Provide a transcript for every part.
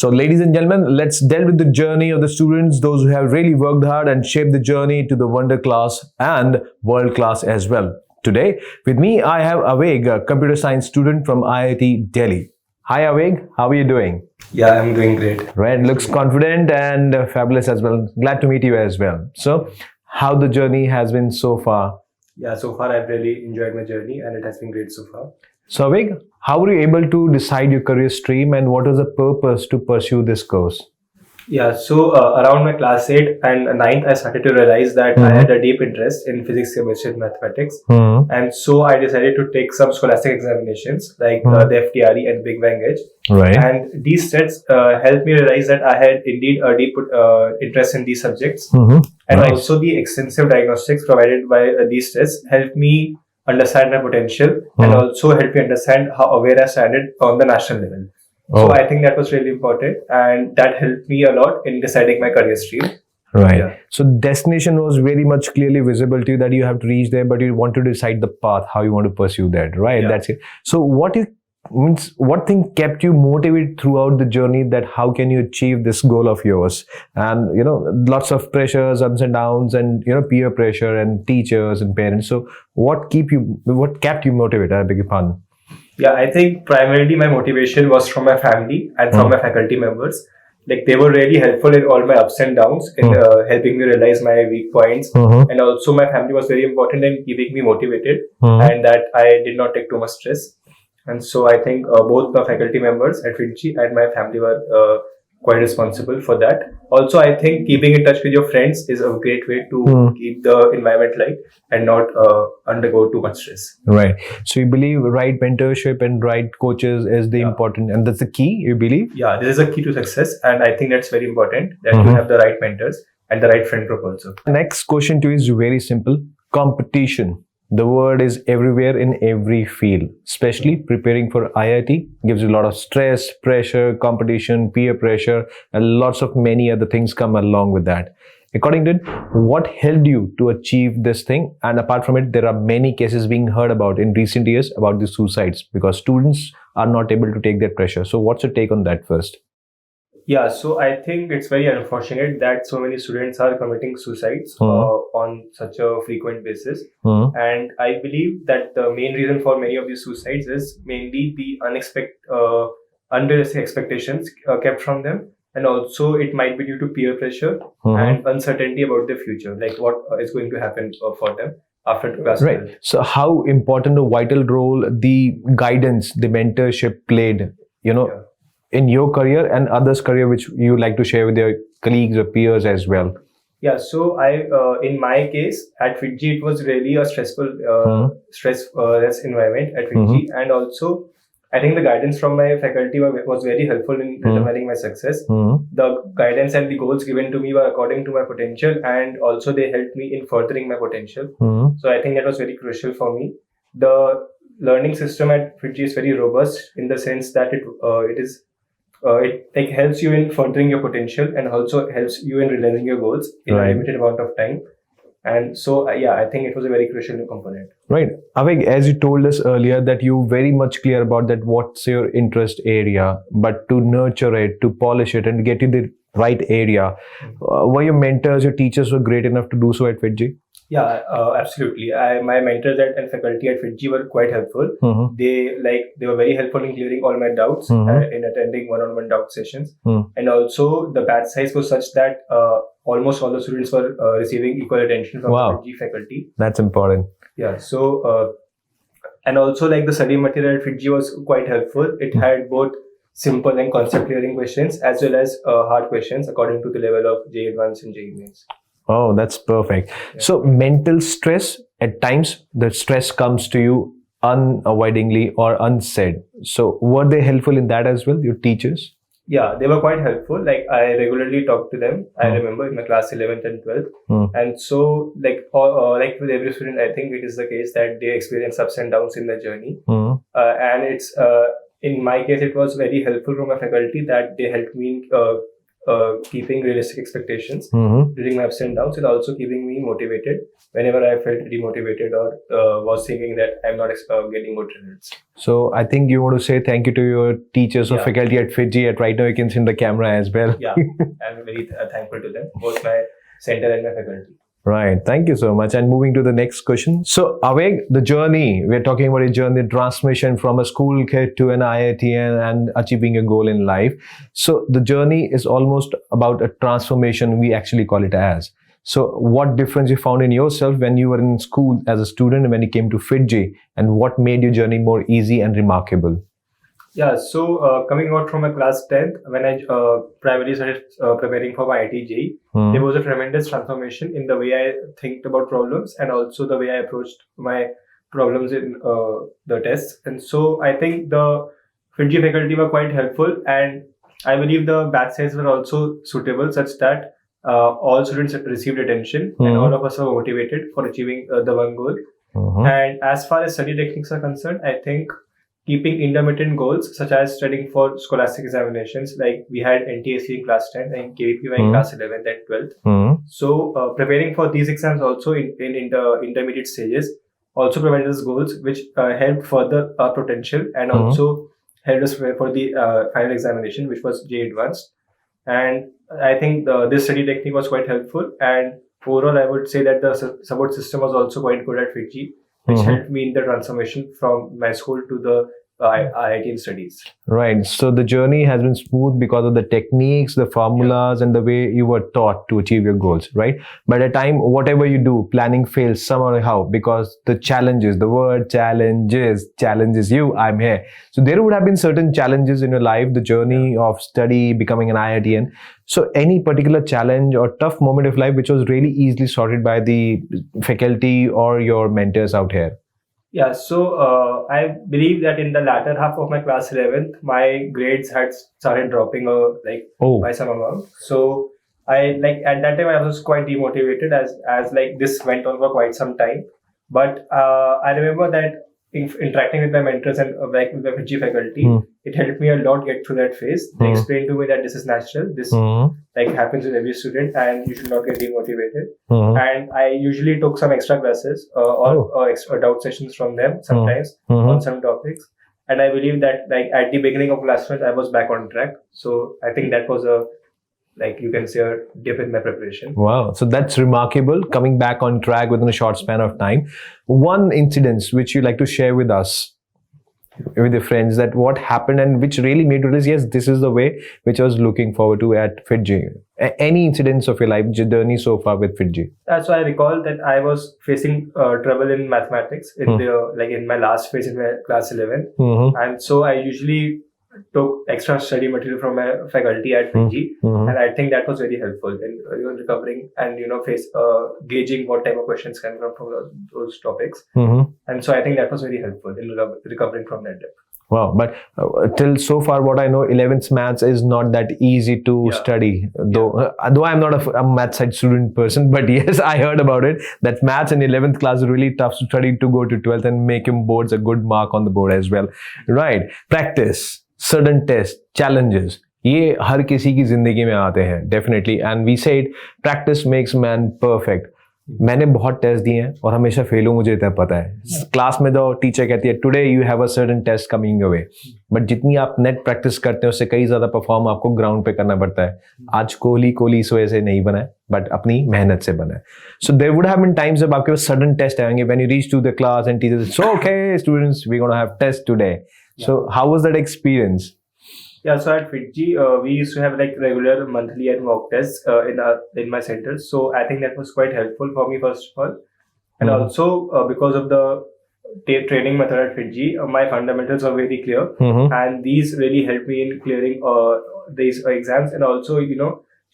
So ladies and gentlemen, let's delve into the journey of the students, those who have really worked hard and shaped the journey to the wonder class and world class as well. Today, with me, I have Aaveg, a computer science student from IIT Delhi. Hi Aaveg, how are you doing? Yeah, I'm doing great. Right, looks confident and fabulous as well. Glad to meet you as well. So, how the journey has been so far? Yeah, so far I've really enjoyed my journey and it has been great so far. So Aaveg, how were you able to decide your career stream and what was the purpose to pursue this course? Yeah, so around my class 8 and 9th, I started to realize that I had a deep interest in physics, chemistry, and mathematics. And so I decided to take some scholastic examinations like the FTRE and Big Bang Edge. Right. And these tests helped me realize that I had indeed a deep interest in these subjects. And also the extensive diagnostics provided by these tests helped me understand my potential and also helped me understand where I stand on the national level. So I think that was really important and that helped me a lot in deciding my career stream. Right. Yeah. So destination was very much clearly visible to you that you have to reach there, but you want to decide the path, how you want to pursue that, right? Yeah. That's it. So what thing kept you motivated throughout the journey, that how can you achieve this goal of yours? And lots of pressures, ups and downs, and peer pressure and teachers and parents. So what kept you motivated? I beg your pardon. Yeah, I think primarily my motivation was from my family and from my faculty members. Like they were really helpful in all my ups and downs in helping me realize my weak points. And also my family was very important in keeping me motivated and that I did not take too much stress. And so I think both the faculty members at FIITJEE and my family were quite responsible for that. Also, I think keeping in touch with your friends is a great way to keep the environment light and not undergo too much stress. Right. So you believe right mentorship and right coaches is the important, and that's the key, you believe? Yeah, this is a key to success, and I think that's very important that you have the right mentors and the right friend group also. Next question to you is very simple. Competition. The word is everywhere in every field, especially preparing for IIT gives you a lot of stress, pressure, competition, peer pressure, and lots of many other things come along with that. According to it, what helped you to achieve this thing? And apart from it, there are many cases being heard about in recent years about the suicides because students are not able to take that pressure. So what's your take on that first? Yeah, so I think it's very unfortunate that so many students are committing suicides on such a frequent basis. And I believe that the main reason for many of these suicides is mainly the unrealistic expectations kept from them. And also it might be due to peer pressure and uncertainty about the future, like what is going to happen for them after class 12. Right. So how important a vital role the guidance, the mentorship played, in your career and others' career, which you like to share with your colleagues or peers as well? Yeah, so in my case at FIITJEE, it was really a stressful, stress-less environment at FIITJEE, and also I think the guidance from my faculty was very helpful in determining my success. The guidance and the goals given to me were according to my potential, and also they helped me in furthering my potential. So I think that was very crucial for me. The learning system at FIITJEE is very robust in the sense that it helps you in furthering your potential and also helps you in realizing your goals in a limited amount of time. And so, I think it was a very crucial component. Right. Aaveg, as you told us earlier that you very much clear about that what's your interest area, but to nurture it, to polish it and get you the right area. Were your mentors, your teachers were great enough to do so at FIITJEE? Yeah, absolutely. My mentors and faculty at FIITJEE were quite helpful. They were very helpful in clearing all my doubts in attending one-on-one doubt sessions. And also the batch size was such that almost all the students were receiving equal attention from the FIITJEE faculty. That's important. Yeah. So and also the study material at FIITJEE was quite helpful. It had both simple and concept clearing questions as well as hard questions according to the level of JEE Advanced and JEE Mains. Oh, that's perfect. Yeah. So mental stress, at times the stress comes to you unavoidingly or unsaid. So were they helpful in that as well, your teachers? Yeah, they were quite helpful. I regularly talked to them. I remember in my class 11th and 12th. And so with every student, I think it is the case that they experience ups and downs in their journey. And it's in my case, it was very helpful from my faculty that they helped me keeping realistic expectations Mm-hmm. during my ups and downs, and also keeping me motivated whenever I felt demotivated or was thinking that I'm not getting good results. So I think you want to say thank you to your teachers or Yeah. faculty at FIITJEE. At right now you can see in the camera as well. Yeah, I'm very thankful to them, both my center and my faculty. Right. Thank you so much. And moving to the next question. So, Aaveg, the journey, we're talking about a journey, transformation from a school kid to an IITian and achieving a goal in life. So, the journey is almost about a transformation, we actually call it as. So, what difference you found in yourself when you were in school as a student and when you came to FIITJEE, and what made your journey more easy and remarkable? Yeah, so coming out from my class 10th, when I primarily started preparing for my IIT-JEE, there was a tremendous transformation in the way I think about problems and also the way I approached my problems in the tests. And so I think the FIITJEE faculty were quite helpful, and I believe the batch size were also suitable such that all students received attention and all of us were motivated for achieving the one goal. And as far as study techniques are concerned, I think keeping intermittent goals such as studying for scholastic examinations, like we had NTSC in class 10 and KVPY in class 11th and 12th. So preparing for these exams also in intermediate stages also provided us goals which helped further our potential and also helped us prepare for the final examination, which was JEE Advanced. And I think this study technique was quite helpful, and overall I would say that the support system was also quite good at FIITJEE, which helped me in the transformation from my school to the IIT studies. Right. So the journey has been smooth because of the techniques, the formulas, and the way you were taught to achieve your goals, right? By the time, whatever you do, planning fails somehow because the challenges, the word challenges you, I'm here. So there would have been certain challenges in your life, the journey of study, becoming an IITian. So any particular challenge or tough moment of life which was really easily sorted by the faculty or your mentors out here? Yeah, so I believe that in the latter half of my class 11th, my grades had started dropping by some amount. So I at that time I was quite demotivated as this went on for quite some time. But I remember that interacting with my mentors and with the FIITJEE faculty, it helped me a lot get through that phase. They explained to me that this is natural, this happens with every student, and you should not get demotivated. And I usually took some extra classes or extra doubt sessions from them sometimes on some topics. And I believe that at the beginning of class 12, I was back on track. So I think that was you can say a dip in my preparation. Wow. So that's remarkable, coming back on track within a short span of time. One incident which you like to share with us, with your friends, that what happened and which really made you realize, yes, this is the way which I was looking forward to at FIITJEE. Any incidents of your life journey so far with FIITJEE? So I recall that I was facing trouble in mathematics in my last phase in my class 11. And so I usually took extra study material from my faculty at FIITJEE, and I think that was very helpful in recovering and gauging what type of questions can come from those topics. And so I think that was very helpful in recovering from that dip. Wow, but till so far what I know, 11th maths is not that easy to study. Though I'm not a math side student person, but yes, I heard about it, that maths in 11th class is really tough to study to go to 12th and make him boards a good mark on the board as well. Right, practice, sudden test, challenges, ये हर किसी की जिंदगी में आते हैं definitely, and we said practice makes man perfect. मैंने बहुत test दिए हैं और हमेशा फेल हूँ, मुझे इतना पता है. क्लास में तो टीचर कहती है today you have a certain test coming away, but जितनी आप नेट प्रैक्टिस करते हैं उससे कई ज्यादा परफॉर्म आपको ग्राउंड पे करना पड़ता है. आज कोहली इस वजह से नहीं बना है, बट अपनी मेहनत से बना है. So there would have been times जब आपके पास सडन टेस्ट आएंगे when you reach to the class and teacher so okay students we gonna have test today. So how was that experience? Yeah, so at FIITJEE, we used to have regular monthly and mock tests in my center. So I think that was quite helpful for me first of all, and also because of the training method at FIITJEE, my fundamentals are very clear, and these really helped me in clearing these exams and also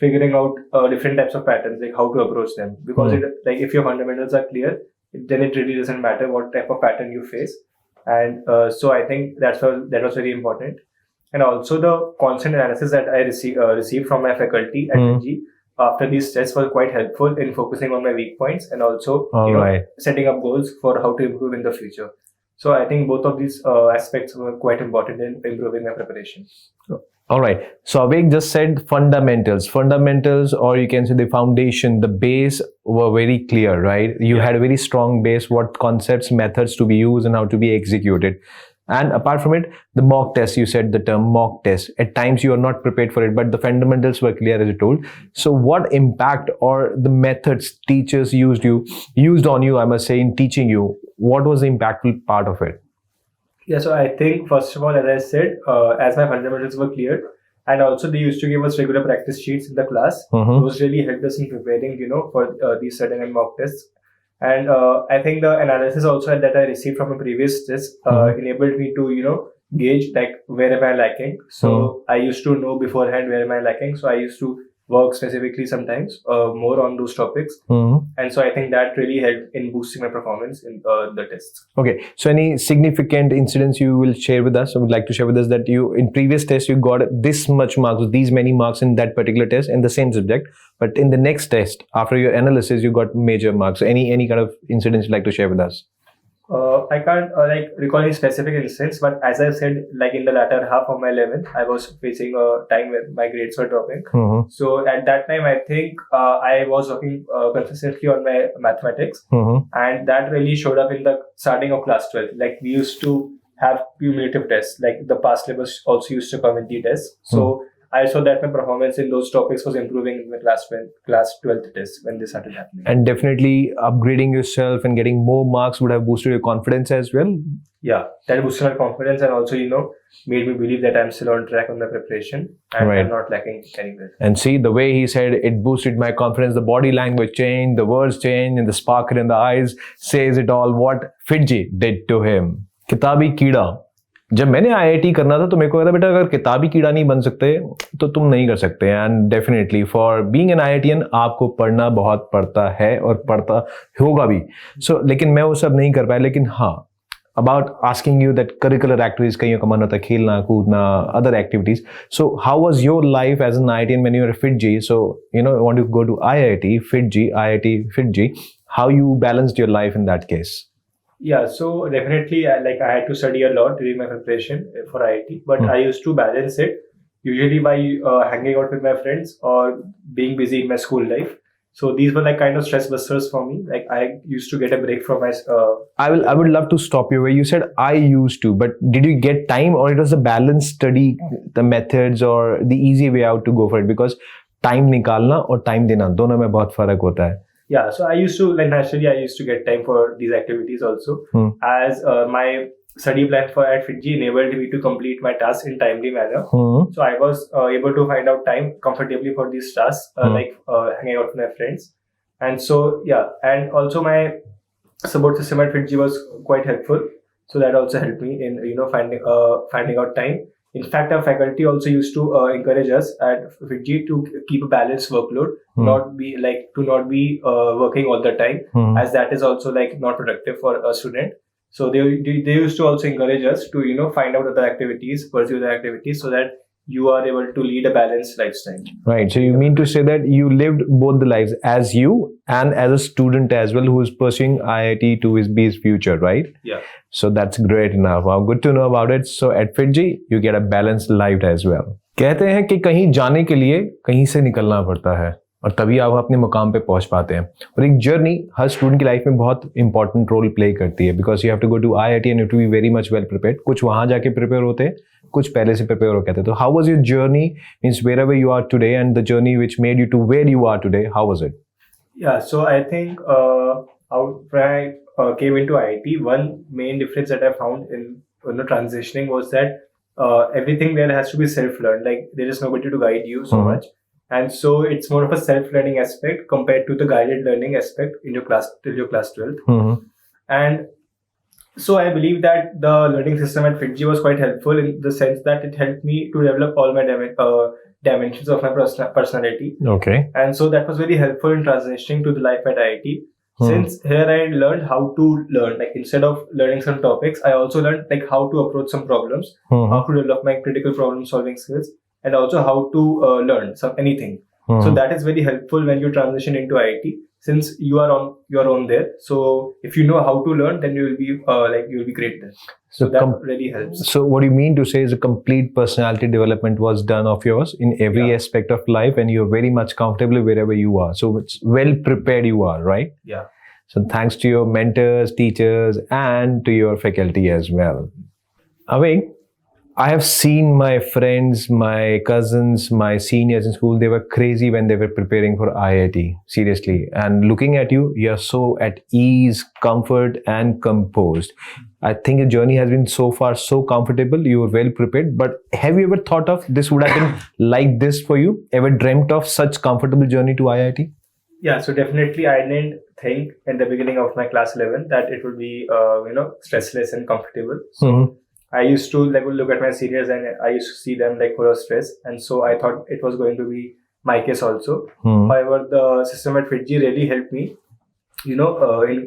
figuring out different types of patterns, like how to approach them. Because if your fundamentals are clear, then it really doesn't matter what type of pattern you face, and so I think that was very important. And also the constant analysis that I received from my faculty at FIITJEE after these tests was quite helpful in focusing on my weak points and also setting up goals for how to improve in the future. So I think both of these aspects were quite important in improving my preparation. All right. So Aaveg just said fundamentals, or you can say the foundation, the base were very clear, right? You had a very strong base, what concepts, methods to be used and how to be executed. And apart from it, the mock test, you said the term mock test. At times you are not prepared for it, but the fundamentals were clear as you told. So what impact or the methods teachers used on you, I must say, in teaching you, what was the impactful part of it? Yeah, so I think first of all, as I said, as my fundamentals were clear, and also they used to give us regular practice sheets in the class. Those really helped us in preparing, for these certain and mock tests. And I think the analysis also that I received from a previous test enabled me to, gauge like where am I lacking. So I used to know beforehand where am I lacking. So I used to work specifically sometimes more on those topics. And so I think that really helped in boosting my performance in the tests. Okay. So any significant incidents you will share with us, or would like to share with us, that you in previous tests you got this much marks, these many marks in that particular test in the same subject, but in the next test after your analysis you got major marks. So any kind of incidents you'd like to share with us? I can't recall any specific instance, but as I said, like in the latter half of my 11th, I was facing a time where my grades were dropping. So at that time, I think I was working consistently on my mathematics, and that really showed up in the starting of class 12. Like we used to have cumulative tests, like the past syllabus also used to come in the tests. So I saw that my performance in those topics was improving in the class 12th test when this started happening. And definitely upgrading yourself and getting more marks would have boosted your confidence as well. Yeah, that boosted my confidence and also, made me believe that I'm still on track on my preparation and I'm not lacking anywhere. And see, the way he said it boosted my confidence, the body language changed, the words changed, and the sparkle in the eyes says it all what FIITJEE did to him. किताबी कीड़ा. जब मैंने IIT करना था तो मेरे को कहता बेटा अगर किताबी कीड़ा नहीं बन सकते तो तुम नहीं कर सकते. And definitely for being an IITian आपको पढ़ना बहुत पड़ता है और पढ़ता होगा भी. सो लेकिन मैं वो सब नहीं कर पाया. लेकिन हाँ, about asking you that curricular activities, कईयों का मन होता है खेलना कूदना, other activities. So how was your life as an IITian when you were a FIITJEE? So you want to go to IIT, FIITJEE, how you balanced your life in that case? Yeah, so definitely I had to study a lot during my preparation for IIT, but I used to balance it usually by hanging out with my friends or being busy in my school life. So these were like kind of stress busters for me. Like I used to get a break from my. I would love to stop you where you said I used to, but did you get time, or it was a balanced study, the methods or the easy way out to go for it? Because time निकालना और time देना दोनों में बहुत फर्क होता है. Yeah, so I used to naturally I used to get time for these activities also, as my study plan for at FIITJEE enabled me to complete my tasks in timely manner. So I was able to find out time comfortably for these tasks, like hanging out with my friends. And so and also my support system at FIITJEE was quite helpful. So that also helped me in finding out time. In fact, our faculty also used to encourage us at FIITJEE to keep a balanced workload, not be working all the time, as that is also like not productive for a student. So they used to also encourage us to find out other activities, pursue the activities, so that you are able to lead a balanced lifestyle. Right. So you mean to say that you lived both the lives, as you and as a student as well, who is pursuing IIT to be his future, right? Yeah. So that's great enough. Wow, good to know about it. So at FIITJEE, you get a balanced life as well. कहते हैं कि कहीं जाने के लिए कहीं से निकलना पड़ता है और तभी आप अपने मुकाम पे पहुंच पाते हैं. और एक जर्नी हर स्टूडेंट की लाइफ में बहुत इंपॉर्टेंट रोल प्ले करती है, because you have to go to IIT and you to be very much well prepared. कुछ वहां जाके प्रिपेयर होते हैं, कुछ पहले से प्रिपेयर हो कहते हैं. तो how was your journey, means where ever you are today, and the journey which made you to where you are today, how was it? Yeah, so I think when I came into IIT, one main difference that I found in transitioning was that everything there has to be self-learned. Like there is nobody to guide you so much, and so it's more of a self-learning aspect compared to the guided learning aspect in your class till your class 12th. And so I believe that the learning system at FIITJEE was quite helpful in the sense that it helped me to develop all my dimensions of my personality. Okay. And so that was very helpful in transitioning to the life at IIT. Since here I learned how to learn, like instead of learning some topics, I also learned like how to approach some problems, how to develop my critical problem solving skills, and also how to learn anything. So that is very helpful when you transition into IIT, since you are on your own there. So if you know how to learn, then you will be great there. So that really helps. So what you mean to say is a complete personality development was done of yours in every aspect of life, and you're very much comfortable wherever you are. So it's well prepared you are, right? Yeah. So thanks to your mentors, teachers, and to your faculty as well. Aaveg, I have seen my friends, my cousins, my seniors in school, they were crazy when they were preparing for IIT, seriously. And looking at you, you're so at ease, comfort, and composed. I think your journey has been so far so comfortable, you were well prepared. But have you ever thought of this would have been like this for you? Ever dreamt of such comfortable journey to IIT? Yeah, so definitely I didn't think in the beginning of my class 11 that it would be, stressless and comfortable. So I used to look at my seniors and I used to see them full of stress, and so I thought it was going to be my case also. However, the system at FIITJEE really helped me, in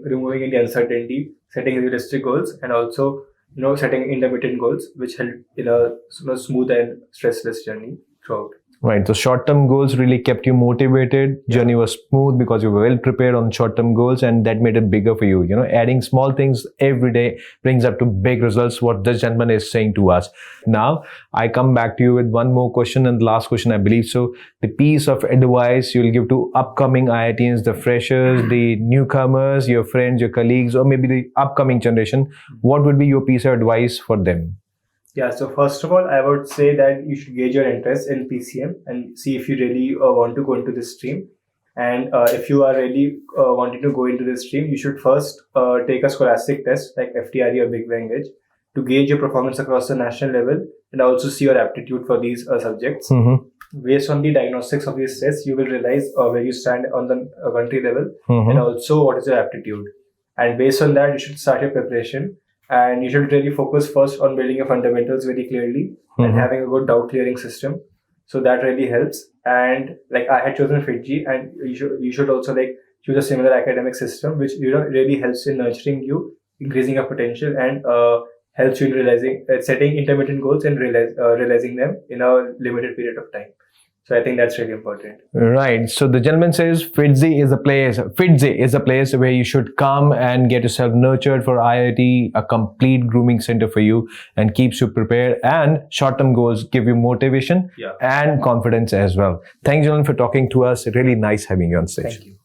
removing any uncertainty, setting realistic goals, and also setting intermittent goals, which help in a smooth and stressless journey throughout. Right. So short-term goals really kept you motivated. Journey was smooth because you were well prepared on short-term goals, and that made it bigger for you. Adding small things every day brings up to big results, what this gentleman is saying to us. Now, I come back to you with one more question, and the last question, I believe. So the piece of advice you'll give to upcoming IITians, the freshers, the newcomers, your friends, your colleagues, or maybe the upcoming generation, what would be your piece of advice for them? Yeah, so first of all, I would say that you should gauge your interest in PCM and see if you really want to go into this stream. And if you are really wanting to go into this stream, you should first take a scholastic test like FTRE or Big Bang Edge to gauge your performance across the national level and also see your aptitude for these subjects. Based on the diagnostics of these tests, you will realize where you stand on the country level and also what is your aptitude. And based on that, you should start your preparation. And you should really focus first on building your fundamentals very clearly and having a good doubt clearing system. So that really helps. And I had chosen FIITJEE, and you should also choose a similar academic system, which really helps in nurturing you, increasing your potential, and helps you in realizing setting intermittent goals and realizing them in a limited period of time. So I think that's really important. Right. So the gentleman says FIITJEE is a place where you should come and get yourself nurtured for IIT, a complete grooming center for you, and keeps you prepared, and short-term goals give you motivation and confidence as well. Thanks, gentlemen, for talking to us. Really nice having you on stage. Thank you.